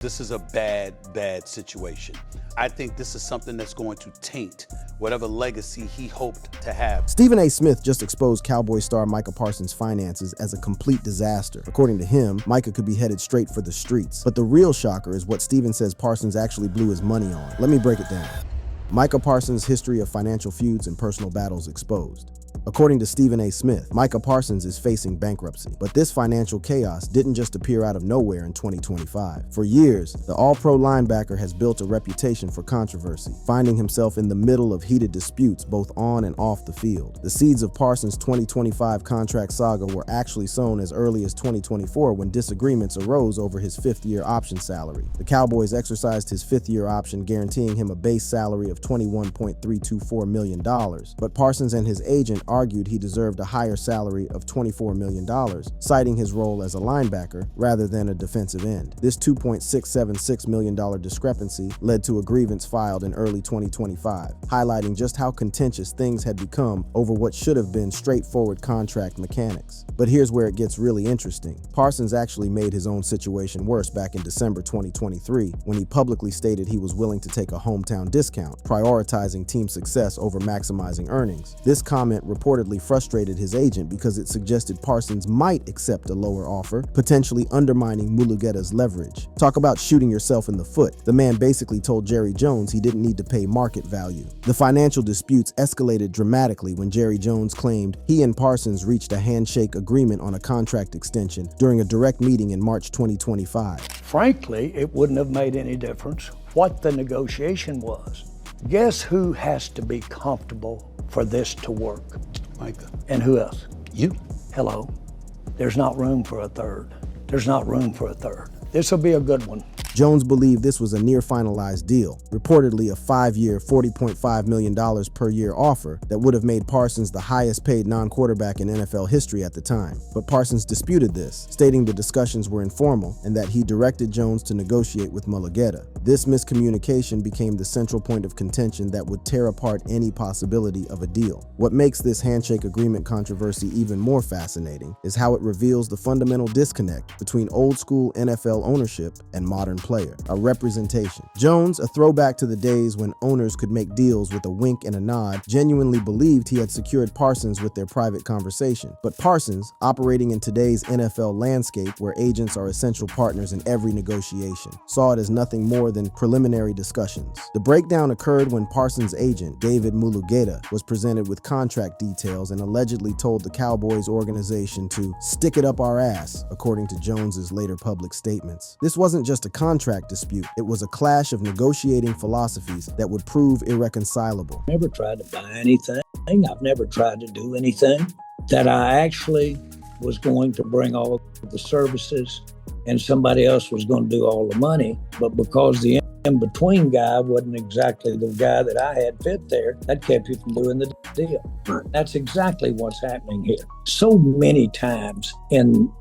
This is a bad situation. I think this is something that's going to taint whatever legacy he hoped to have. Stephen A. Smith just exposed Cowboy star Micah Parsons' finances as a complete disaster. According to him, Micah could be headed straight for the streets. But the real shocker is what Stephen says Parsons actually blew his money on. Let me break it down. Micah Parsons' history of financial feuds and personal battles exposed. According to Stephen A. Smith, Micah Parsons is facing bankruptcy. But this financial chaos didn't just appear out of nowhere in 2025. For years, the All-Pro linebacker has built a reputation for controversy, finding himself in the middle of heated disputes both on and off the field. The seeds of Parsons' 2025 contract saga were actually sown as early as 2024 when disagreements arose over his fifth-year option salary. The Cowboys exercised his fifth-year option, guaranteeing him a base salary of $21.324 million. But Parsons and his agent argued he deserved a higher salary of $24 million, citing his role as a linebacker rather than a defensive end. This $2.676 million discrepancy led to a grievance filed in early 2025, highlighting just how contentious things had become over what should have been straightforward contract mechanics. But here's where it gets really interesting. Parsons actually made his own situation worse back in December 2023 when he publicly stated he was willing to take a hometown discount, prioritizing team success over maximizing earnings. This comment reportedly frustrated his agent because it suggested Parsons might accept a lower offer, potentially undermining Mulugheta's leverage. Talk about shooting yourself in the foot. The man basically told Jerry Jones he didn't need to pay market value. The financial disputes escalated dramatically when Jerry Jones claimed he and Parsons reached a handshake agreement on a contract extension during a direct meeting in March 2025. Frankly, it wouldn't have made any difference what the negotiation was. Guess who has to be comfortable for this to work? Micah. And who else? You. Hello. There's not room for a third. There's not room for a third. This will be a good one. Jones believed this was a near-finalized deal, reportedly a 5-year, $40.5 million per year offer that would have made Parsons the highest-paid non-quarterback in NFL history at the time. But Parsons disputed this, stating the discussions were informal and that he directed Jones to negotiate with Mulugheta. This miscommunication became the central point of contention that would tear apart any possibility of a deal. What makes this handshake agreement controversy even more fascinating is how it reveals the fundamental disconnect between old-school NFL ownership and modern player, a representation. Jones, a throwback to the days when owners could make deals with a wink and a nod, genuinely believed he had secured Parsons with their private conversation. But Parsons, operating in today's NFL landscape where agents are essential partners in every negotiation, saw it as nothing more than preliminary discussions. The breakdown occurred when Parsons' agent, David Mulugheta, was presented with contract details and allegedly told the Cowboys organization to stick it up our ass, according to Jones's later public statements. This wasn't just a contract dispute, it was a clash of negotiating philosophies that would prove irreconcilable. Never tried to buy anything. I've never tried to do anything. That I actually was going to bring all of the services and somebody else was going to do all the money. But because the in-between guy wasn't exactly the guy that I had fit there, that kept you from doing the deal. That's exactly what's happening here. So many times in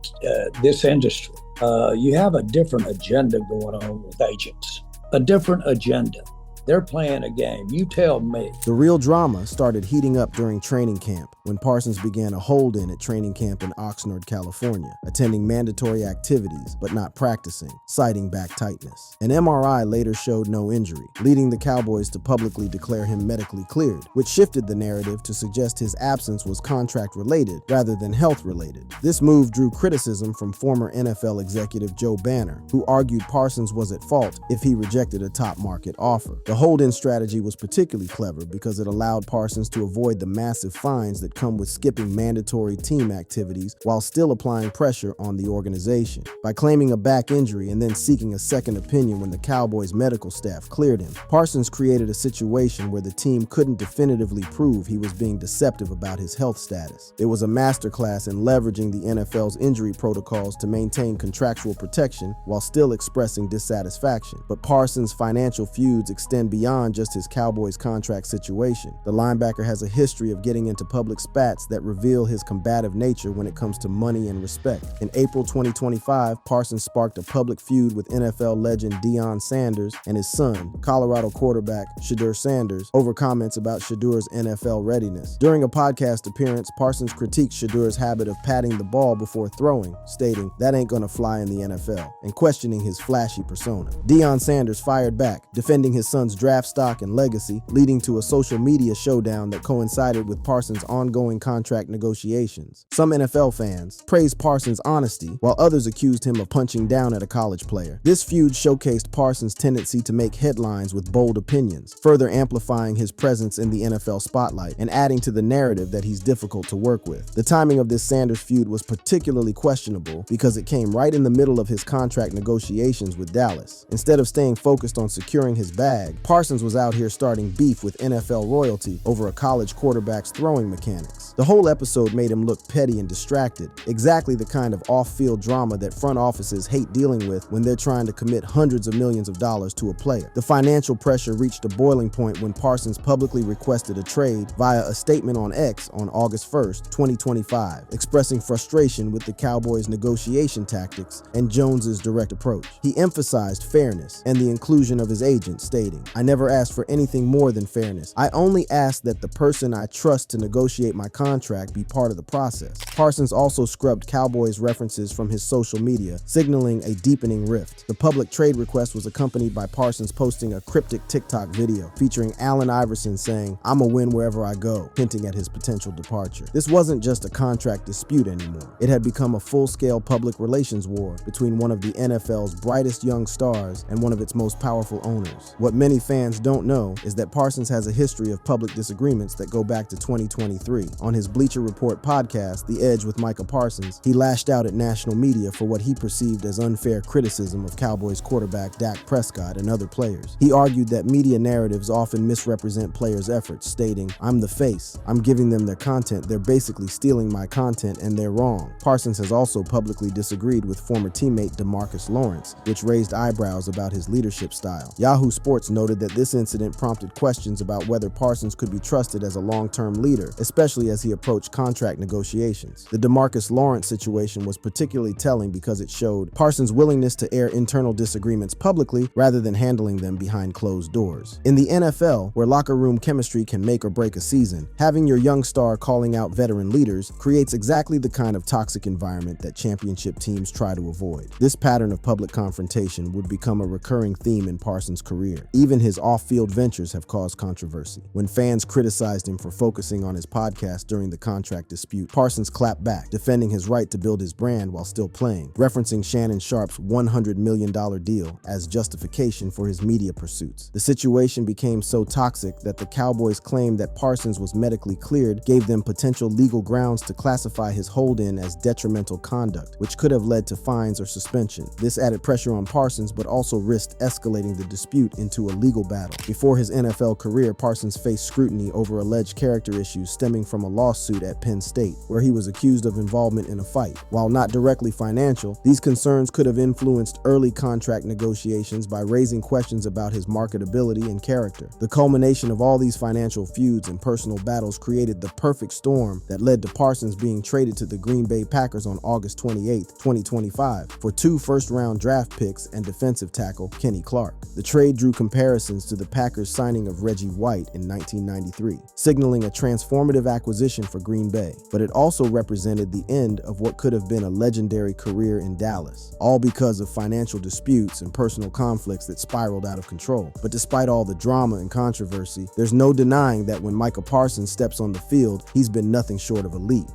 this industry, you have a different agenda going on with agents, a different agenda. They're playing a game. You tell me. The real drama started heating up during training camp when Parsons began a hold-in at training camp in Oxnard, California, attending mandatory activities but not practicing, citing back tightness. An MRI later showed no injury, leading the Cowboys to publicly declare him medically cleared, which shifted the narrative to suggest his absence was contract-related rather than health-related. This move drew criticism from former NFL executive Joe Banner, who argued Parsons was at fault if he rejected a top-market offer. The hold-in strategy was particularly clever because it allowed Parsons to avoid the massive fines that come with skipping mandatory team activities while still applying pressure on the organization. By claiming a back injury and then seeking a second opinion when the Cowboys' medical staff cleared him, Parsons created a situation where the team couldn't definitively prove he was being deceptive about his health status. It was a masterclass in leveraging the NFL's injury protocols to maintain contractual protection while still expressing dissatisfaction. But Parsons' financial feuds extended beyond just his Cowboys contract situation. The linebacker has a history of getting into public spats that reveal his combative nature when it comes to money and respect. In April 2025, Parsons sparked a public feud with NFL legend Deion Sanders and his son, Colorado quarterback Shedeur Sanders, over comments about Shedeur's NFL readiness. During a podcast appearance, Parsons critiqued Shedeur's habit of patting the ball before throwing, stating, "That ain't gonna fly in the NFL," and questioning his flashy persona. Deion Sanders fired back, defending his son's draft stock and legacy, leading to a social media showdown that coincided with Parsons' ongoing contract negotiations. Some NFL fans praised Parsons' honesty, while others accused him of punching down at a college player. This feud showcased Parsons' tendency to make headlines with bold opinions, further amplifying his presence in the NFL spotlight and adding to the narrative that he's difficult to work with. The timing of this Sanders feud was particularly questionable because it came right in the middle of his contract negotiations with Dallas. Instead of staying focused on securing his bag, Parsons was out here starting beef with NFL royalty over a college quarterback's throwing mechanics. The whole episode made him look petty and distracted, exactly the kind of off-field drama that front offices hate dealing with when they're trying to commit hundreds of millions of dollars to a player. The financial pressure reached a boiling point when Parsons publicly requested a trade via a statement on X on August 1st, 2025, expressing frustration with the Cowboys' negotiation tactics and Jones's direct approach. He emphasized fairness and the inclusion of his agent, stating, "I never asked for anything more than fairness. I only asked that the person I trust to negotiate my contract be part of the process." Parsons also scrubbed Cowboys references from his social media, signaling a deepening rift. The public trade request was accompanied by Parsons posting a cryptic TikTok video featuring Allen Iverson saying, "I'ma win wherever I go," hinting at his potential departure. This wasn't just a contract dispute anymore. It had become a full-scale public relations war between one of the NFL's brightest young stars and one of its most powerful owners. What many fans don't know is that Parsons has a history of public disagreements that go back to 2023. On his Bleacher Report podcast, The Edge with Micah Parsons, he lashed out at national media for what he perceived as unfair criticism of Cowboys quarterback Dak Prescott and other players. He argued that media narratives often misrepresent players' efforts, stating, "I'm the face. I'm giving them their content. They're basically stealing my content and they're wrong." Parsons has also publicly disagreed with former teammate DeMarcus Lawrence, which raised eyebrows about his leadership style. Yahoo Sports noted that this incident prompted questions about whether Parsons could be trusted as a long-term leader, especially as he approached contract negotiations. The DeMarcus Lawrence situation was particularly telling because it showed Parsons' willingness to air internal disagreements publicly rather than handling them behind closed doors. In the NFL, where locker room chemistry can make or break a season, having your young star calling out veteran leaders creates exactly the kind of toxic environment that championship teams try to avoid. This pattern of public confrontation would become a recurring theme in Parsons' career. Even his off-field ventures have caused controversy. When fans criticized him for focusing on his podcast during the contract dispute, Parsons clapped back, defending his right to build his brand while still playing, referencing Shannon Sharpe's $100 million deal as justification for his media pursuits. The situation became so toxic that the Cowboys claimed that Parsons was medically cleared gave them potential legal grounds to classify his hold-in as detrimental conduct, which could have led to fines or suspension. This added pressure on Parsons, but also risked escalating the dispute into a legal battle. Before his NFL career, Parsons faced scrutiny over alleged character issues stemming from a lawsuit at Penn State, where he was accused of involvement in a fight. While not directly financial, these concerns could have influenced early contract negotiations by raising questions about his marketability and character. The culmination of all these financial feuds and personal battles created the perfect storm that led to Parsons being traded to the Green Bay Packers on August 28, 2025, for 2 first-round draft picks and defensive tackle Kenny Clark. The trade drew comparisons to the Packers' signing of Reggie White in 1993, signaling a transformative acquisition for Green Bay, but it also represented the end of what could have been a legendary career in Dallas, all because of financial disputes and personal conflicts that spiraled out of control. But despite all the drama and controversy, there's no denying that when Micah Parsons steps on the field, he's been nothing short of elite.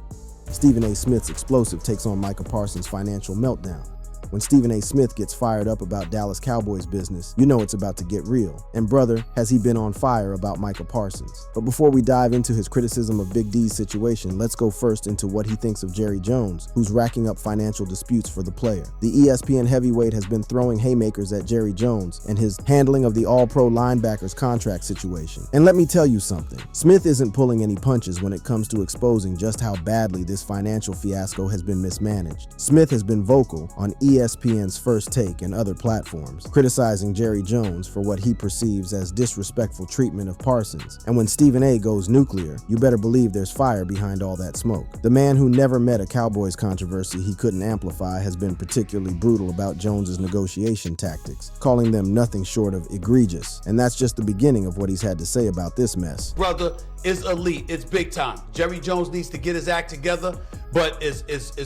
Stephen A. Smith's explosive takes on Micah Parsons' financial meltdown. When Stephen A. Smith gets fired up about Dallas Cowboys business, you know it's about to get real. And brother, has he been on fire about Micah Parsons. But before we dive into his criticism of Big D's situation, let's go first into what he thinks of Jerry Jones, who's racking up financial disputes for the player. The ESPN heavyweight has been throwing haymakers at Jerry Jones and his handling of the All-Pro linebacker's contract situation. And let me tell you something, Smith isn't pulling any punches when it comes to exposing just how badly this financial fiasco has been mismanaged. Smith has been vocal on ESPN ESPN's First Take and other platforms, criticizing Jerry Jones for what he perceives as disrespectful treatment of Parsons. And when Stephen A goes nuclear, you better believe there's fire behind all that smoke. The man who never met a Cowboys controversy he couldn't amplify has been particularly brutal about Jones's negotiation tactics, calling them nothing short of egregious. And that's just the beginning of what he's had to say about this mess. Brother, is elite. It's big time. Jerry Jones needs to get his act together, but as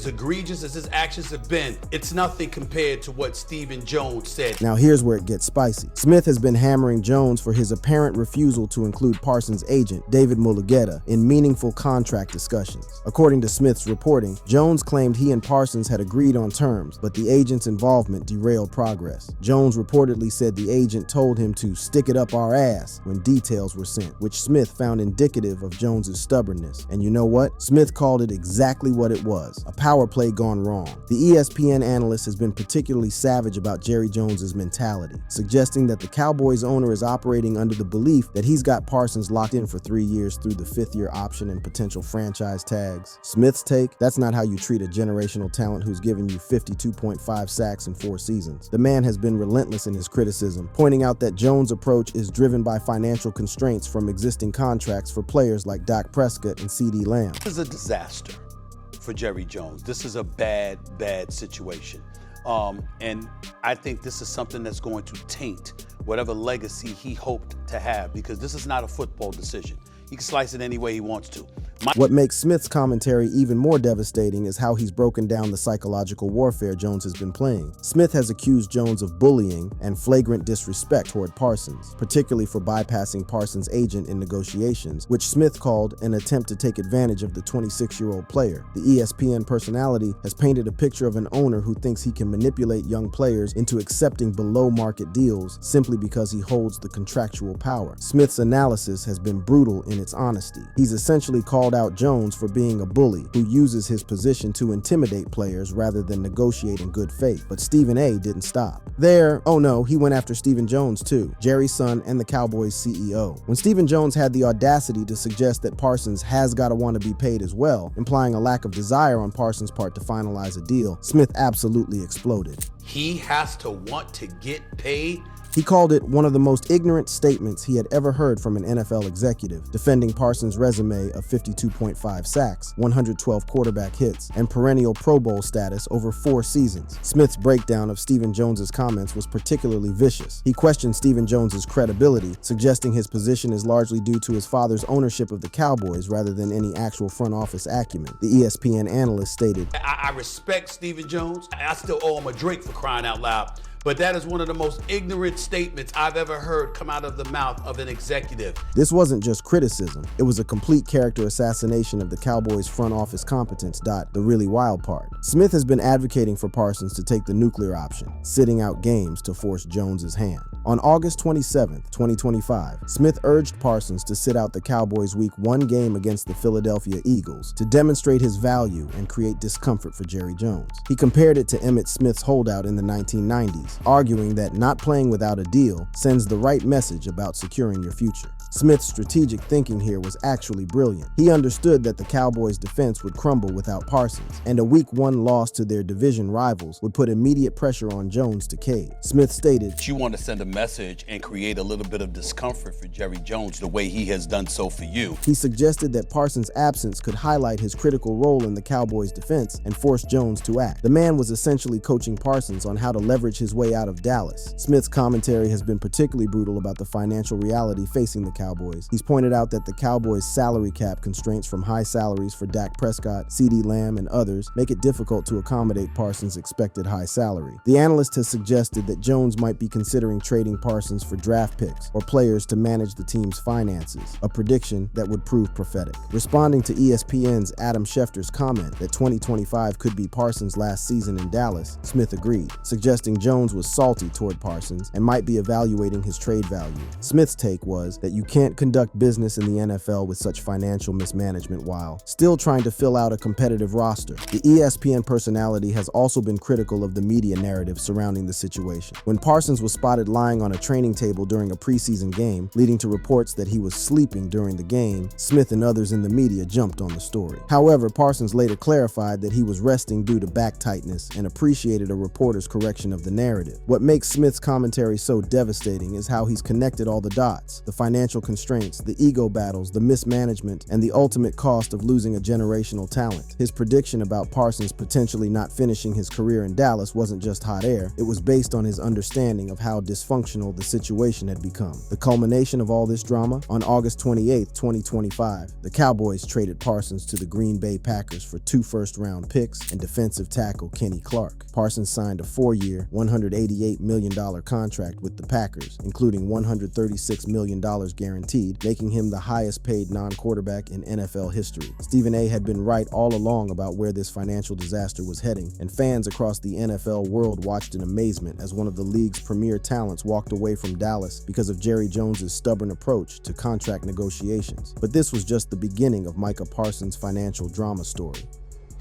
egregious as his actions have been, it's nothing compared to what Stephen Jones said. Now here's where it gets spicy. Smith has been hammering Jones for his apparent refusal to include Parsons' agent, David Mulugheta, in meaningful contract discussions. According to Smith's reporting, Jones claimed he and Parsons had agreed on terms, but the agent's involvement derailed progress. Jones reportedly said the agent told him to stick it up our ass when details were sent, which Smith found indicative of Jones's stubbornness. And you know what? Smith called it exactly what it was, a power play gone wrong. The ESPN analyst has been particularly savage about Jerry Jones's mentality, suggesting that the Cowboys owner is operating under the belief that he's got Parsons locked in for 3 years through the 5th-year option and potential franchise tags. Smith's take, that's not how you treat a generational talent who's given you 52.5 sacks in 4 seasons. The man has been relentless in his criticism, pointing out that Jones' approach is driven by financial constraints from existing contracts for players like Dak Prescott and CeeDee Lamb. This is a disaster for Jerry Jones. This is a bad situation. And I think this is something that's going to taint whatever legacy he hoped to have, because this is not a football decision. He can slice it any way he wants to. What makes Smith's commentary even more devastating is how he's broken down the psychological warfare Jones has been playing. Smith has accused Jones of bullying and flagrant disrespect toward Parsons, particularly for bypassing Parsons' agent in negotiations, which Smith called an attempt to take advantage of the 26-year-old player. The ESPN personality has painted a picture of an owner who thinks he can manipulate young players into accepting below-market deals simply because he holds the contractual power. Smith's analysis has been brutal in its honesty. He's essentially called out Jones for being a bully who uses his position to intimidate players rather than negotiate in good faith. But Stephen A didn't stop there. Oh no, he went after Stephen Jones too, Jerry's son and the Cowboys CEO. When Stephen Jones had the audacity to suggest that Parsons has got to want to be paid as well, implying a lack of desire on Parsons' part to finalize a deal, Smith absolutely exploded. He has to want to get paid. He called it one of the most ignorant statements he had ever heard from an NFL executive, defending Parsons' resume of 52.5 sacks, 112 quarterback hits, and perennial Pro Bowl status over 4 seasons. Smith's breakdown of Stephen Jones's comments was particularly vicious. He questioned Stephen Jones's credibility, suggesting his position is largely due to his father's ownership of the Cowboys rather than any actual front office acumen. The ESPN analyst stated, I respect Stephen Jones. I still owe him a drink, for crying out loud. But that is one of the most ignorant statements I've ever heard come out of the mouth of an executive. This wasn't just criticism. It was a complete character assassination of the Cowboys' front office competence. The really wild part. Smith has been advocating for Parsons to take the nuclear option, sitting out games to force Jones's hand. On August 27, 2025, Smith urged Parsons to sit out the Cowboys' Week 1 game against the Philadelphia Eagles to demonstrate his value and create discomfort for Jerry Jones. He compared it to Emmitt Smith's Holdout in the 1990s, arguing that not playing without a deal sends the right message about securing your future. Smith's strategic thinking here was actually brilliant. He understood that the Cowboys' defense would crumble without Parsons, and a Week 1 loss to their division rivals would put immediate pressure on Jones to cave. Smith stated, "You want to send a message and create a little bit of discomfort for Jerry Jones the way he has done so for you." He suggested that Parsons' absence could highlight his critical role in the Cowboys' defense and force Jones to act. The man was essentially coaching Parsons on how to leverage his way out of Dallas. Smith's commentary has been particularly brutal about the financial reality facing the Cowboys. He's pointed out that the Cowboys' salary cap constraints from high salaries for Dak Prescott, CeeDee Lamb, and others make it difficult to accommodate Parsons' expected high salary. The analyst has suggested that Jones might be considering trading Parsons for draft picks or players to manage the team's finances, a prediction that would prove prophetic. Responding to ESPN's Adam Schefter's comment that 2025 could be Parsons' last season in Dallas, Smith agreed, suggesting Jones was salty toward Parsons and might be evaluating his trade value. Smith's take was that you can't conduct business in the NFL with such financial mismanagement while still trying to fill out a competitive roster. The ESPN personality has also been critical of the media narrative surrounding the situation. When Parsons was spotted lying on a training table during a preseason game, leading to reports that he was sleeping during the game, Smith and others in the media jumped on the story. However, Parsons later clarified that he was resting due to back tightness and appreciated a reporter's correction of the narrative. What makes Smith's commentary so devastating is how he's connected all the dots: the financial constraints, the ego battles, the mismanagement, and the ultimate cost of losing a generational talent. His prediction about Parsons potentially not finishing his career in Dallas wasn't just hot air, it was based on his understanding of how dysfunctional the situation had become. The culmination of all this drama, on August 28, 2025, the Cowboys traded Parsons to the Green Bay Packers for 2 first-round picks and defensive tackle Kenny Clark. Parsons signed a 4-year, $188 million contract with the Packers, including $136 million guaranteed, making him the highest-paid non-quarterback in NFL history. Stephen A. had been right all along about where this financial disaster was heading, and fans across the NFL world watched in amazement as one of the league's premier talents walked away from Dallas because of Jerry Jones's stubborn approach to contract negotiations. But this was just the beginning of Micah Parsons' financial drama story.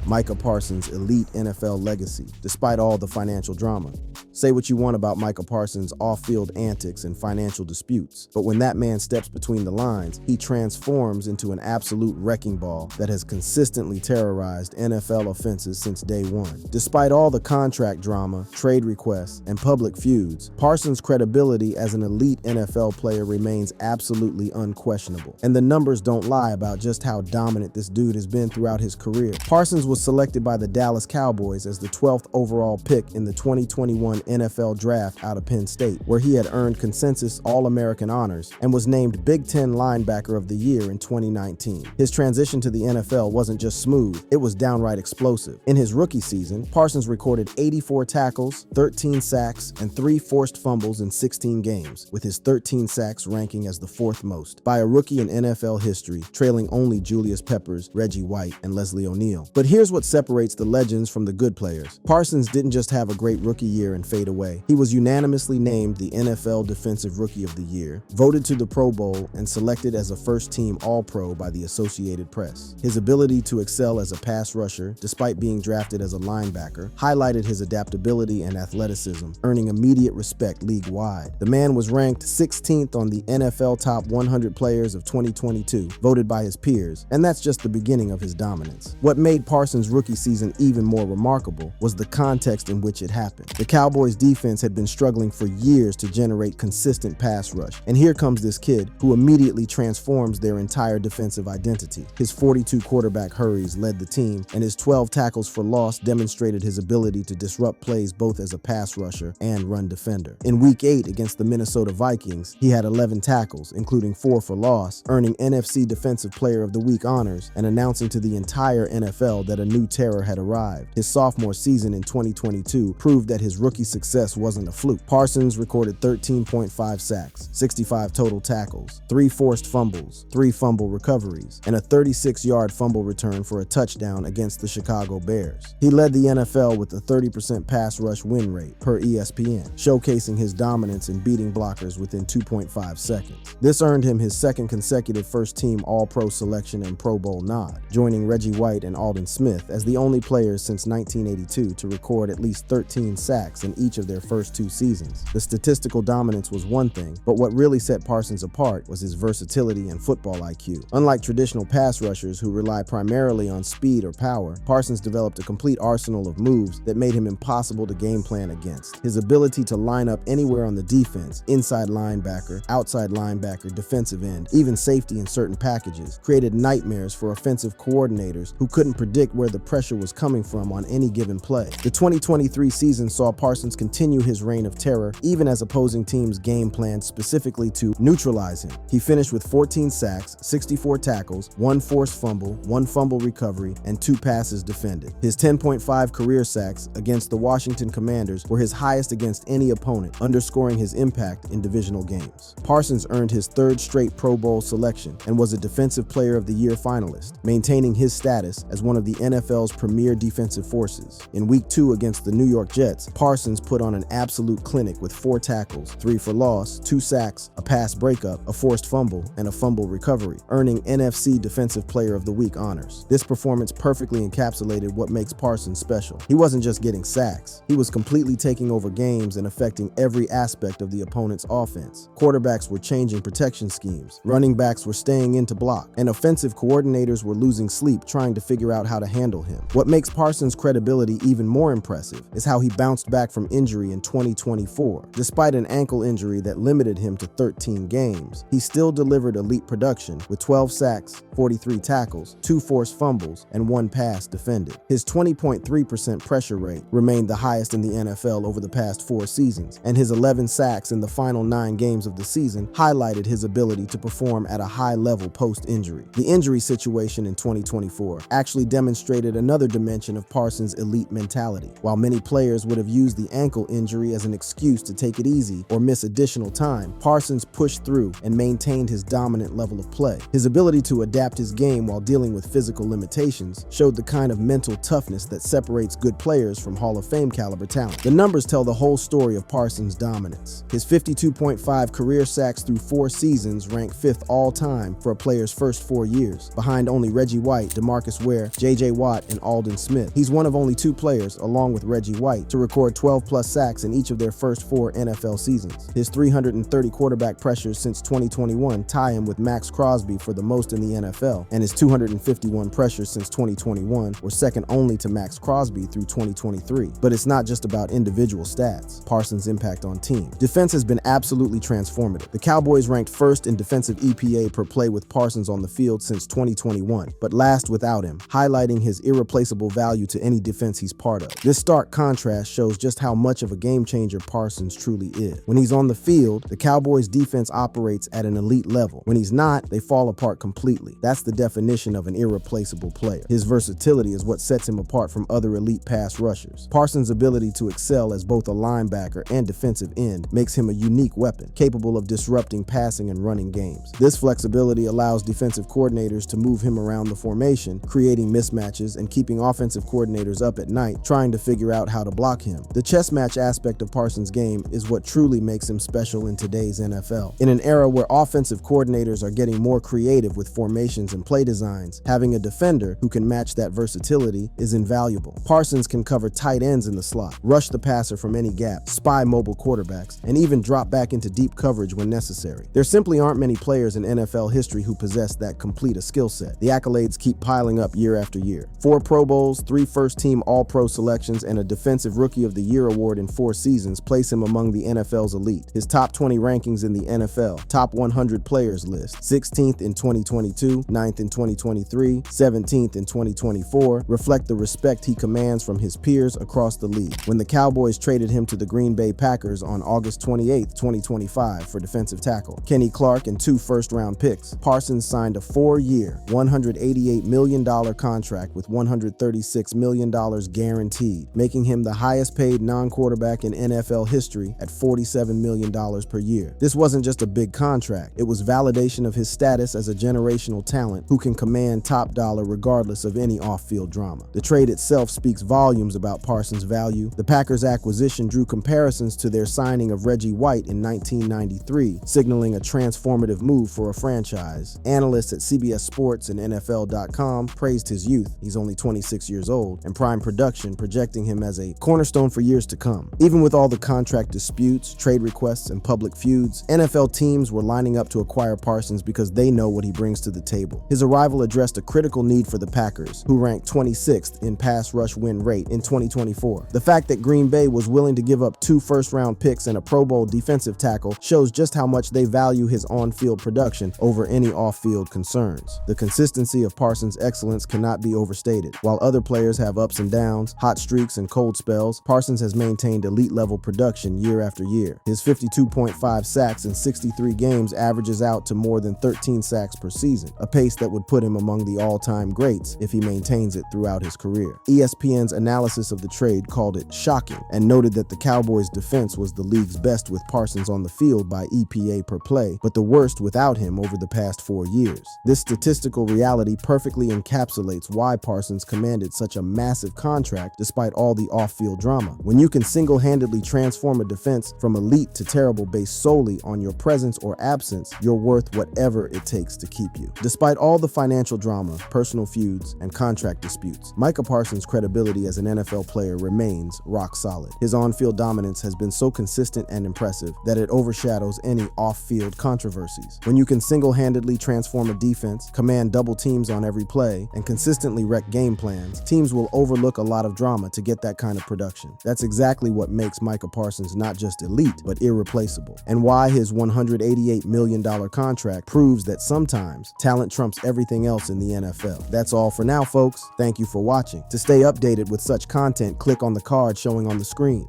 Micah Parsons' elite NFL legacy, despite all the financial drama. Say what you want about Micah Parsons' off-field antics and financial disputes, but when that man steps between the lines, he transforms into an absolute wrecking ball that has consistently terrorized NFL offenses since day one. Despite all the contract drama, trade requests, and public feuds, Parsons' credibility as an elite NFL player remains absolutely unquestionable. And the numbers don't lie about just how dominant this dude has been throughout his career. Parsons was selected by the Dallas Cowboys as the 12th overall pick in the 2021 NFL Draft out of Penn State, where he had earned consensus All-American honors and was named Big Ten Linebacker of the Year in 2019. His transition to the NFL wasn't just smooth, it was downright explosive. In his rookie season, Parsons recorded 84 tackles, 13 sacks, and 3 forced fumbles in 16 games, with his 13 sacks ranking as the 4th most by a rookie in NFL history, trailing only Julius Peppers, Reggie White, and Leslie O'Neal. But here's what separates the legends from the good players. Parsons didn't just have a great rookie year and fade away. He was unanimously named the NFL Defensive Rookie of the Year, voted to the Pro Bowl, and selected as a first-team All-Pro by the Associated Press. His ability to excel as a pass rusher, despite being drafted as a linebacker, highlighted his adaptability and athleticism, earning immediate respect league-wide. The man was ranked 16th on the NFL Top 100 Players of 2022, voted by his peers, and that's just the beginning of his dominance. What made Parsons' rookie season even more remarkable was the context in which it happened. The Cowboys' defense had been struggling for years to generate consistent pass rush, and here comes this kid who immediately transforms their entire defensive identity. His 42 quarterback hurries led the team, and his 12 tackles for loss demonstrated his ability to disrupt plays both as a pass rusher and run defender. In Week 8 against the Minnesota Vikings, he had 11 tackles, including 4 for loss, earning NFC Defensive Player of the Week honors and announcing to the entire NFL that a new terror had arrived. His sophomore season in 2022 proved that his rookie success wasn't a fluke. Parsons recorded 13.5 sacks, 65 total tackles, 3 forced fumbles, 3 fumble recoveries, and a 36-yard fumble return for a touchdown against the Chicago Bears. He led the NFL with a 30% pass rush win rate per ESPN, showcasing his dominance in beating blockers within 2.5 seconds. This earned him his second consecutive first-team All-Pro selection and Pro Bowl nod, joining Reggie White and Aldon Smith as the only players since 1982 to record at least 13 sacks in each of their first 2 seasons. The statistical dominance was one thing, but what really set Parsons apart was his versatility and football IQ. Unlike traditional pass rushers who rely primarily on speed or power, Parsons developed a complete arsenal of moves that made him impossible to game plan against. His ability to line up anywhere on the defense, inside linebacker, outside linebacker, defensive end, even safety in certain packages, created nightmares for offensive coordinators who couldn't predict where the pressure was coming from on any given play. The 2023 season saw Parsons continue his reign of terror even as opposing teams game planned specifically to neutralize him. He finished with 14 sacks, 64 tackles, 1 forced fumble, 1 fumble recovery, and 2 passes defended. His 10.5 career sacks against the Washington Commanders were his highest against any opponent, underscoring his impact in divisional games. Parsons earned his 3rd straight Pro Bowl selection and was a Defensive Player of the Year finalist, maintaining his status as one of the NFL's premier defensive forces. In Week 2 against the New York Jets, Parsons Parsons put on an absolute clinic with 4 tackles, 3 for loss, 2 sacks, a pass breakup, a forced fumble, and a fumble recovery, earning NFC Defensive Player of the Week honors. This performance perfectly encapsulated what makes Parsons special. He wasn't just getting sacks. He was completely taking over games and affecting every aspect of the opponent's offense. Quarterbacks were changing protection schemes, running backs were staying in to block, and offensive coordinators were losing sleep trying to figure out how to handle him. What makes Parsons' credibility even more impressive is how he bounced back from injury in 2024. Despite an ankle injury that limited him to 13 games, he still delivered elite production with 12 sacks, 43 tackles, 2 forced fumbles, and 1 pass defended. His 20.3% pressure rate remained the highest in the NFL over the past 4 seasons, and his 11 sacks in the final 9 games of the season highlighted his ability to perform at a high level post-injury. The injury situation in 2024 actually demonstrated another dimension of Parsons' elite mentality. While many players would have used the ankle injury as an excuse to take it easy or miss additional time, Parsons pushed through and maintained his dominant level of play. His ability to adapt his game while dealing with physical limitations showed the kind of mental toughness that separates good players from Hall of Fame caliber talent. The numbers tell the whole story of Parsons' dominance. His 52.5 career sacks through 4 seasons rank 5th all-time for a player's first 4 years, behind only Reggie White, DeMarcus Ware, J.J. Watt, and Aldon Smith. He's one of only 2 players, along with Reggie White, to record 12-plus sacks in each of their first 4 NFL seasons. His 330 quarterback pressures since 2021 tie him with Max Crosby for the most in the NFL, and his 251 pressures since 2021 were second only to Max Crosby through 2023. But it's not just about individual stats. Parsons' impact on teams. Defense has been absolutely transformative. The Cowboys ranked first in defensive EPA per play with Parsons on the field since 2021, but last without him, highlighting his irreplaceable value to any defense he's part of. This stark contrast shows just how much of a game changer Parsons truly is. When he's on the field, the Cowboys' defense operates at an elite level. When he's not, they fall apart completely. That's the definition of an irreplaceable player. His versatility is what sets him apart from other elite pass rushers. Parsons' ability to excel as both a linebacker and defensive end makes him a unique weapon, capable of disrupting passing and running games. This flexibility allows defensive coordinators to move him around the formation, creating mismatches and keeping offensive coordinators up at night trying to figure out how to block him. The chess match aspect of Parsons' game is what truly makes him special in today's NFL. In an era where offensive coordinators are getting more creative with formations and play designs, having a defender who can match that versatility is invaluable. Parsons can cover tight ends in the slot, rush the passer from any gap, spy mobile quarterbacks, and even drop back into deep coverage when necessary. There simply aren't many players in NFL history who possess that complete a skill set. The accolades keep piling up year after year. 4 Pro Bowls, 3 first-team All-Pro selections, and a Defensive Rookie of the Year award in 4 seasons place him among the NFL's elite. His top 20 rankings in the NFL, top 100 players list, 16th in 2022, 9th in 2023, 17th in 2024, reflect the respect he commands from his peers across the league. When the Cowboys traded him to the Green Bay Packers on August 28, 2025 for defensive tackle Kenny Clark and 2 first-round picks, Parsons signed a 4-year, $188 million contract with $136 million guaranteed, making him the highest-paid non-quarterback in NFL history at $47 million per year. This wasn't just a big contract, it was validation of his status as a generational talent who can command top dollar regardless of any off-field drama. The trade itself speaks volumes about Parsons' value. The Packers' acquisition drew comparisons to their signing of Reggie White in 1993, signaling a transformative move for a franchise. Analysts at CBS Sports and NFL.com praised his youth, he's only 26 years old, and Prime Production projecting him as a cornerstone for years to come. Even with all the contract disputes, trade requests, and public feuds, NFL teams were lining up to acquire Parsons because they know what he brings to the table. His arrival addressed a critical need for the Packers, who ranked 26th in pass rush win rate in 2024. The fact that Green Bay was willing to give up 2 first-round picks and a Pro Bowl defensive tackle shows just how much they value his on-field production over any off-field concerns. The consistency of Parsons' excellence cannot be overstated. While other players have ups and downs, hot streaks, and cold spells, Parsons has maintained elite-level production year after year. His 52.5 sacks in 63 games averages out to more than 13 sacks per season, a pace that would put him among the all-time greats if he maintains it throughout his career. ESPN's analysis of the trade called it shocking and noted that the Cowboys' defense was the league's best with Parsons on the field by EPA per play, but the worst without him over the past 4 years. This statistical reality perfectly encapsulates why Parsons commanded such a massive contract despite all the off-field drama. When you you can single-handedly transform a defense from elite to terrible based solely on your presence or absence, you're worth whatever it takes to keep you. Despite all the financial drama, personal feuds, and contract disputes, Micah Parsons' credibility as an NFL player remains rock solid. His on-field dominance has been so consistent and impressive that it overshadows any off-field controversies. When you can single-handedly transform a defense, command double teams on every play, and consistently wreck game plans, teams will overlook a lot of drama to get that kind of production. That's exactly what makes Micah Parsons not just elite, but irreplaceable, and why his $188 million contract proves that sometimes talent trumps everything else in the NFL. That's all for now, folks. Thank you for watching. To stay updated with such content, click on the card showing on the screen.